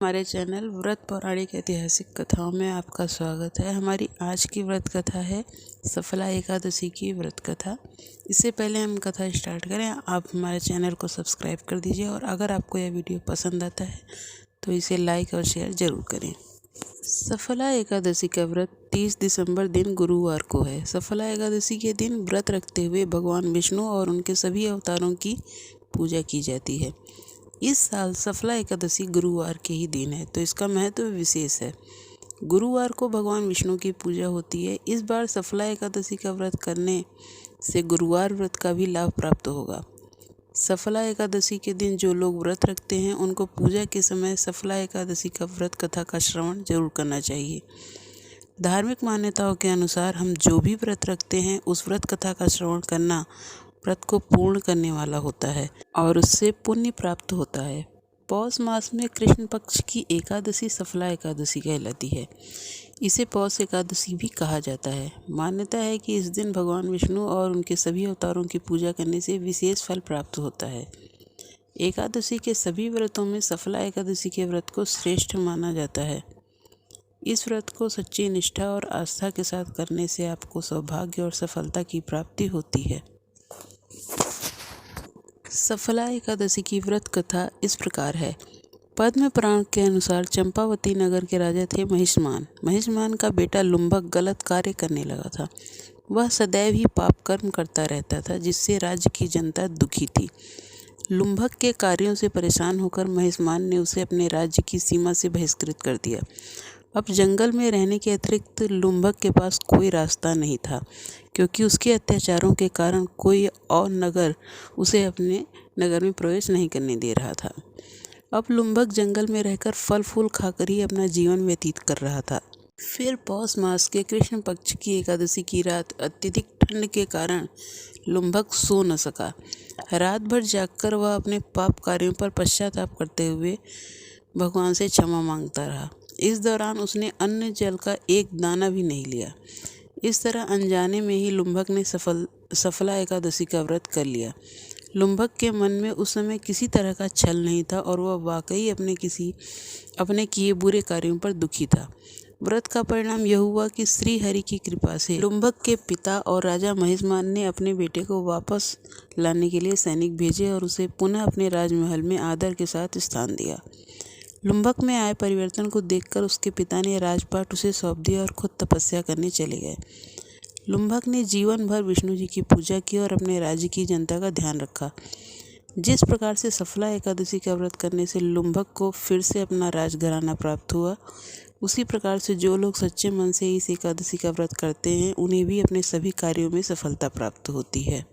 हमारे चैनल व्रत पौराणिक ऐतिहासिक कथाओं में आपका स्वागत है। हमारी आज की व्रत कथा है सफला एकादशी की व्रत कथा। इससे पहले हम कथा स्टार्ट करें, आप हमारे चैनल को सब्सक्राइब कर दीजिए और अगर आपको यह वीडियो पसंद आता है तो इसे लाइक और शेयर ज़रूर करें। सफला एकादशी का व्रत 30 दिसंबर दिन गुरुवार को है। सफला एकादशी के दिन व्रत रखते हुए भगवान विष्णु और उनके सभी अवतारों की पूजा की जाती है। इस साल सफला एकादशी गुरुवार के ही दिन है, तो इसका महत्व विशेष है। गुरुवार को भगवान विष्णु की पूजा होती है। इस बार सफला एकादशी का व्रत करने से गुरुवार व्रत का भी लाभ प्राप्त होगा। सफला एकादशी के दिन जो लोग व्रत रखते हैं उनको पूजा के समय सफला एकादशी का व्रत कथा का श्रवण जरूर करना चाहिए। धार्मिक मान्यताओं के अनुसार हम जो भी व्रत रखते हैं उस व्रत कथा का श्रवण करना व्रत को पूर्ण करने वाला होता है और उससे पुण्य प्राप्त होता है। पौष मास में कृष्ण पक्ष की एकादशी सफला एकादशी कहलाती है। इसे पौष एकादशी भी कहा जाता है। मान्यता है कि इस दिन भगवान विष्णु और उनके सभी अवतारों की पूजा करने से विशेष फल प्राप्त होता है। एकादशी के सभी व्रतों में सफला एकादशी के व्रत को श्रेष्ठ माना जाता है। इस व्रत को सच्ची निष्ठा और आस्था के साथ करने से आपको सौभाग्य और सफलता की प्राप्ति होती है। सफला एकादशी की व्रत कथा इस प्रकार है। पद्म पुराण के अनुसार चंपावती नगर के राजा थे महिषमान। महिषमान का बेटा लुम्भक गलत कार्य करने लगा था। वह सदैव ही पाप कर्म करता रहता था, जिससे राज्य की जनता दुखी थी। लुम्भक के कार्यों से परेशान होकर महिषमान ने उसे अपने राज्य की सीमा से बहिष्कृत कर दिया। अब जंगल में रहने के अतिरिक्त लुम्भक के पास कोई रास्ता नहीं था, क्योंकि उसके अत्याचारों के कारण कोई और नगर उसे अपने नगर में प्रवेश नहीं करने दे रहा था। अब लुम्भक जंगल में रहकर फल फूल खाकर ही अपना जीवन व्यतीत कर रहा था। फिर पौष मास के कृष्ण पक्ष की एकादशी की रात अत्यधिक ठंड के कारण लुम्भक सो न सका। रात भर जागकर वह अपने पाप कार्यों पर पश्चाताप करते हुए भगवान से क्षमा मांगता रहा। इस दौरान उसने अन्न जल का एक दाना भी नहीं लिया। इस तरह अनजाने में ही लुम्भक ने सफला एकादशी का व्रत कर लिया। लुम्भक के मन में उस समय किसी तरह का छल नहीं था और वह वाकई अपने किए बुरे कार्यों पर दुखी था। व्रत का परिणाम यह हुआ कि श्री हरि की कृपा से लुम्भक के पिता और राजा महिषमान ने अपने बेटे को वापस लाने के लिए सैनिक भेजे और उसे पुनः अपने राजमहल में आदर के साथ स्थान दिया। लुम्भक में आए परिवर्तन को देखकर उसके पिता ने राजपाट उसे सौंप दिया और खुद तपस्या करने चले गए। लुम्भक ने जीवन भर विष्णु जी की पूजा की और अपने राज्य की जनता का ध्यान रखा। जिस प्रकार से सफला एकादशी का व्रत करने से लुम्भक को फिर से अपना राजघराना प्राप्त हुआ, उसी प्रकार से जो लोग सच्चे मन से इस एकादशी का व्रत करते हैं उन्हें भी अपने सभी कार्यों में सफलता प्राप्त होती है।